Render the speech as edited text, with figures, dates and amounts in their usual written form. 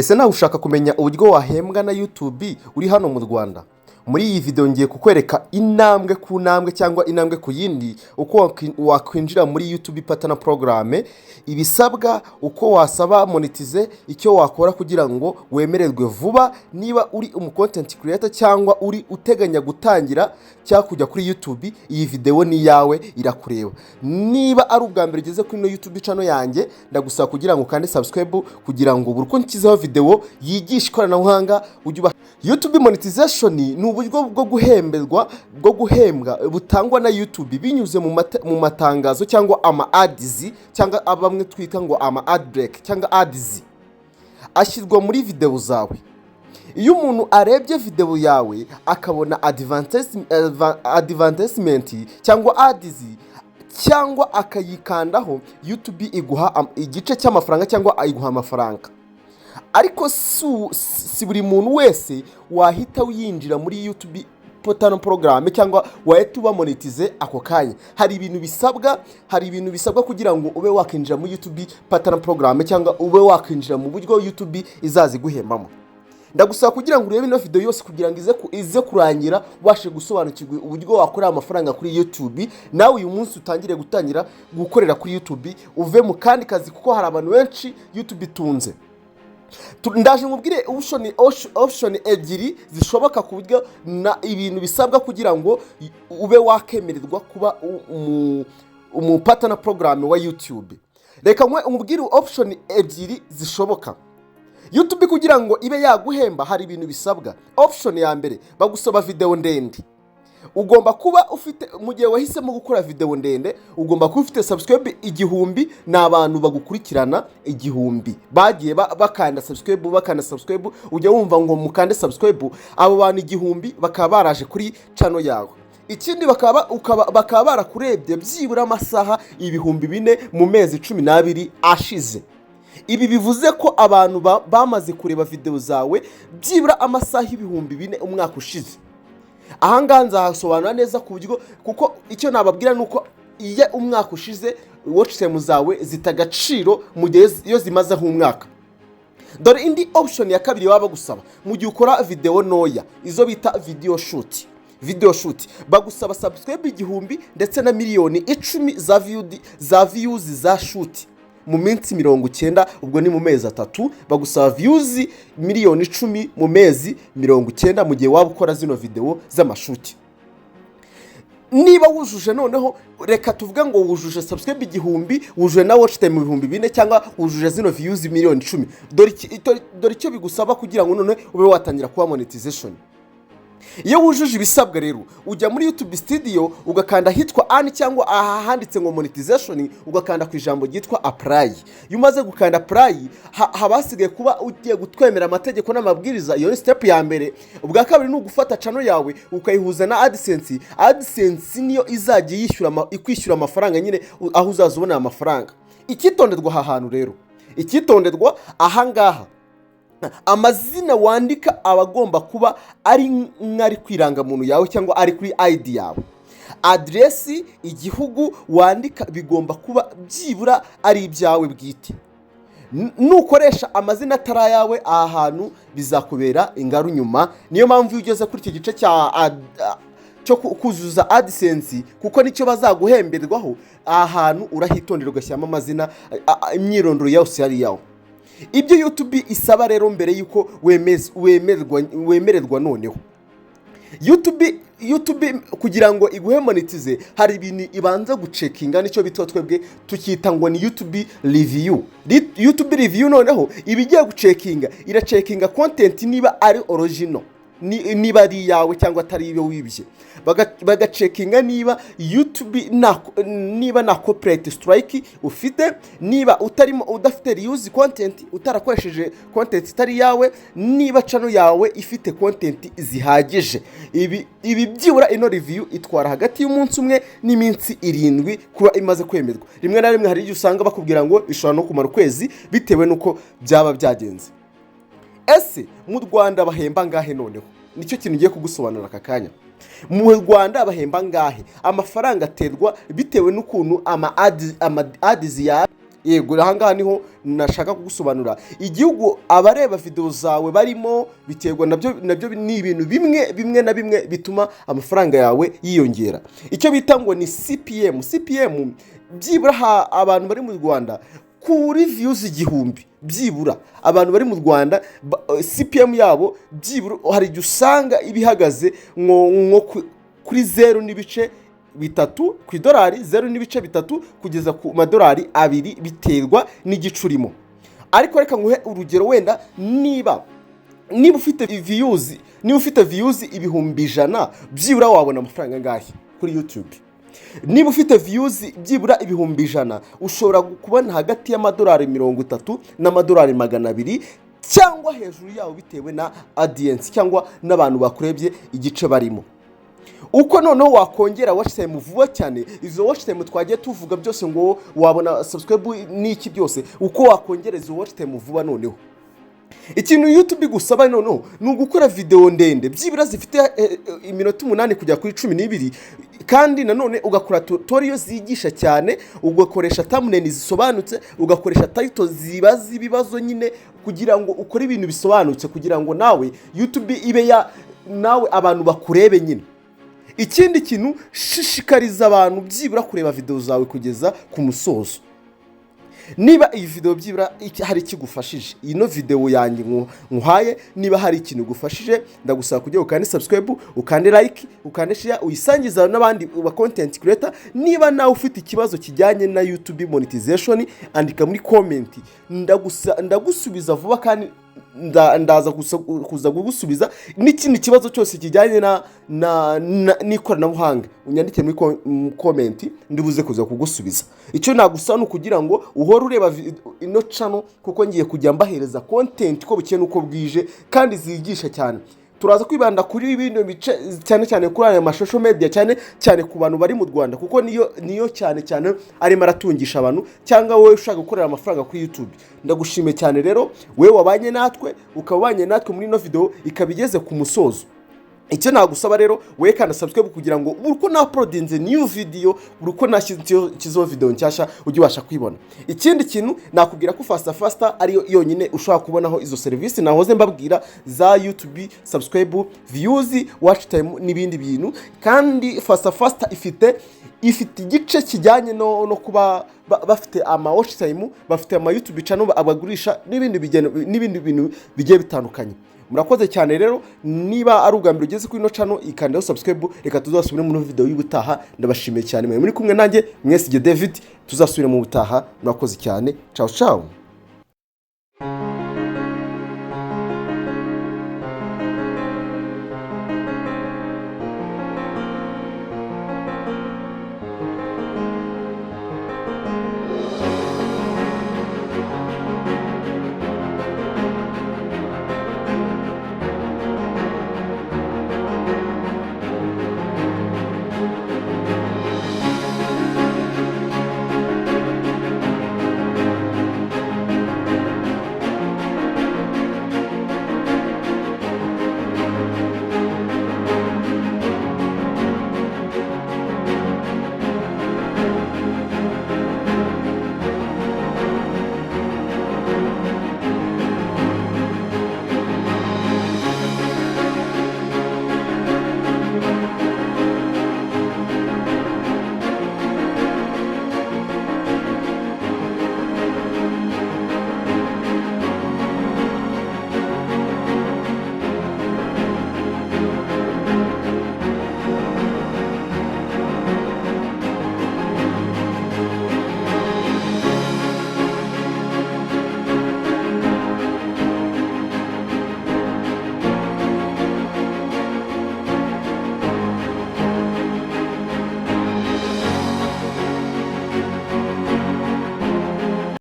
Ese nawe ushaka kumenya uburyo wahembwa na YouTube uri hano mu Rwanda? Muri iyi video ngiye kukwereka intambwe ku ntambwe cyangwa intambwe ku yindi uko wakwinjira muri YouTube partner program, ibisabwa, uko wasaba monetize, icyo wakora kugira ngo wemererwe vuba, niba uri content creator cyangwa uri uteganya gutangira cyangwa kujya kuri YouTube. Iyi video ni yawe, irakureba. Niba ari ubwa mbere ugeze kuri YouTube channel yanjye, ndagusaba kugira ngo kandi subscribe kugira ngo buri uko nshyizeho video yigisha ikoranabuhanga ujye YouTube Monetization ni uburyo bwo guhembwa butangwa na YouTube binyuze mu matangazo cyangwa ama ads cyangwa bamwe twita ngo ama ad break cyangwa ads ashyirwa muri video zawe. Iyo umuntu arebye video yawe akabona advertisement cyangwa ads cyangwa akayikandaho, YouTube iguha igice cy'amafaranga cyangwa ayiguha amafaranga. Ariko si buri muntu wese wahita winjira muri YouTube partner program cyangwa wahita uba monetize ako kanya. Hari ibintu bisabwa kugira ngo ube wakinjira muri YouTube partner program cyangwa ube wakinjira mu buryo YouTube izazi guhembamo. Ndagusaba kugira ngo urebe ino video yose kugira ngo ize kurangira washe gusobanukirwa uburyo wakorera amafaranga kuri YouTube. Nawe uyu munsi utangire gutangira gukorera kuri YouTube, uve mu kandi kazi kuko hari abantu benshi YouTube itunze. Ndaje ngubwire option ebyiri zishoboka ku buryo na ibintu bisabwa kugira ngo ube wakemererwa kuba umu partner program wa YouTube. Reka ngubwire option ebyiri zishoboka. YouTube kugira ngo ibe yaguhemba hari ibintu bisabwa. Option ya mbere bagusaba video ndende. Ugomba kuba ufite, mu gihe wahisemo gukora video ndende, ugomba kuba ufite subscribe 1000 n'abantu bagukurikirana 1000 bagiye bakanda subscribe ujya wumva ngo mukande subscribe, abo bantu 1000 bakaba baraje kuri channel yawe. Ikindi bakaba barakurebye byibura amasaha 4000 mu mezi 12 ashize. Ibi bivuze ko abantu bamaze kureba video zawe byibura amasaha 4000 umwaka ushize. Ahangaha nzahasobanura neza ku buryo, kuko icyo nababwira nuko iyo umwaka ushize watch time zawe zitagaciro mu gihe iyo zimaze nk'umwaka. Dore indi option ya kabiri baba gusaba mu gihe ukora video noya, izo bita video shoot bagusaba subscribe 1000 ndetse na miliyoni 10 za views za shoot mu minsi 90. ubwo ni mu mezi 3 bagusaba views miliyoni 10 mu mezi 90 mu gihe waba ukora zino video z'amashuti. Niba wujuje, noneho reka tuvuga ngo wujuje subscribe 1000, wujuje na watch time 4000 cyangwa wujuje zino views miliyoni 10, dore icyo bigusaba kugira ngo none ube watangira kuba monetization. Iyo wujuje ibisabwa rero ujya muri YouTube studio ugakanda hitwa ani cyangwa ahanditse ngo monetization, ugakanda ku ijambo ryitwa apply. Iyo umaze gukanda apply habasigaye kuba ugiye gutwemera amategeko n'amabwiriza. Iyo step ya mbere. Ubwa kabiri ni ugufata channel yawe ukayihuza na AdSense niyo izajya ikwishyura amafaranga nyine aho uzazubona amafaranga. Ikitonderwa aha hantu rero, ikitonderwa ahangaha, amazina wandika abagomba kuba ari nk'ari kwiranga muntu yawe cyangwa ari kuri ID yawe. Address, igihugu wandika bigomba kuba byibura ari ibyawe bwite. Nukoresha amazina atari yawe aha hantu bizakubera ingaru nyuma. Niyo mpamvu ugeze kuri iki gice cyo kuzuza AdSense, kuko nicyo bazaguhemberwaho, aha hantu urahitonderwa ugashyiramo amazina, imyirondoro yose yari yawe. Ibyo YouTube isaba rero mbere yuko wemererwa noneho. YouTube kugira ngo iguhe monetize hari ibintu ibanza gucekinga, nicyo bitwa twebwe tukita ngo ni YouTube review. YouTube review noneho ibigiye gucekinga, iracekinga content niba ari original, niba ari yawe cyangwa atari ibe wibye. Bagacekinga niba YouTube niba na copyright strike ufite, niba udafite reuse content, utarakoresheje content itari yawe, niba channel yawe ifite content zihagije. Ibi byibura ino review itwara hagati y'umunsi umwe n'iminsi 7 kuba imaze kwemerwa. Rimwe na rimwe hari igihe usanga bakubwira ngo ishobora no kumara ukwezi bitewe nuko byaba byagenze. Ese mu Rwanda bahemba ngahe noneho? Nicyo kintu ngiye kugusobanura aka kanya. Mu Rwanda bahemba ngahe? Amafaranga aterwa bitewe n'ukuntu ama ads yego ahangaha niho nashaka kugusobanura. Igihugu abareba video zawe barimo biterwa nabyo ni ibintu bimwe na bimwe bituma amafaranga yawe yiyongera. Icyo bita ngo ni CPM byibura abantu bari mu Rwanda kuri views 1000 byibura abantu bari mu Rwanda CPM yabo byibura hari igihe usanga ibihagaze nko kuri 0.3 ku idolari 0.3 kugeza ku madolari 2 biterwa n'igicurimo. Ariko reka nguhe urugero wenda niba ufite views 100,000 byibura wabona amafaranga ngahe kuri YouTube. Niba ufite views byibura 100,000 ushobora kubona hagati y'amadolari 30 n'amadolari 200 cyangwa hejuru yawo bitewe na audience cyangwa n'abantu bakurebye igice barimo. Uko noneho wakongera watch time vuba cyane, izo watch time twagiye tuvuga byose ngo wabona subscribe n'iki byose, uko wakongera izo watch time vuba noneho. Ikintu YouTube gusaba noneho ni ugukora video ndende byibura zifite iminota 8 kujya kuri 12 kandi nanone ugakora tutorial zigisha cyane, ugakoresha thumbnail zisobanutse, ugakoresha title zibaza ibibazo nyine kugira ngo ukore ibintu bisobanutse kugira ngo nawe YouTube ibe nawe abantu bakurebe nyine. Ikindi kintu shishikariza abantu byibura kureba video zawe kugeza ku musozo. Niba iyi video byibura hari ikigufashije, ino video yanjye nkuhaye, niba hari ikintu gufashije ndagusaba kujya ukande subscribe, ukande like, ukande share, uyisangiza n'abandi ba content creator. Niba nawe ufite ikibazo kijyanye na YouTube Monetization andika muri comment, ndagusubiza vuba kandi ndaza kuza kugusubiza n'ikindi kibazo cyose kijyanye n'ikoranabuhanga. Unyandike muri comment ndibuze kuza kugusubiza. Icyo nagusaba kugira ngo uhore ureba ino channel kuko ngiye kujya mbahereza content ko bukeye nuko bwije kandi zigisha cyane. Turaza kwibanda kuri ibintu bice cyane kuri aya mashosho media cyane ku bantu bari mu Rwanda kuko niyo cyane ari maratungisha abantu cyangwa wowe ushaka gukorera amafaranga kuri YouTube. Ndagushimiye cyane rero wewe wabanye natwe ukabanye natwe muri no video ikabigeze ku musozo. Icyo nagusaba rero we kana subscribe kugira ngo uko na uploadinze new video uko nashyizeho video ncyasha ujye ubasha kwibona. Ikindi kintu nakubwira ko faster ariyo yonyine ushaka kubonaho izo service nahoze mbabwira za YouTube subscribe, views, watch time n'ibindi bintu. Kandi faster ifite igice kijyanye no kuba bafite ama watch time, bafite ama YouTube channel abagurisha n'ibindi bintu bigiye bitandukanye. Murakoze cyane rero, niba ari ubwa mbere ugeze kuri ino channel ikandaho subscribe, reka tuzasubire mu video y'ubutaha. Ndabashimiye cyane muri kumwe nanjye mwese David, tuzasubire mu butaha. Murakoze cyane, ciao.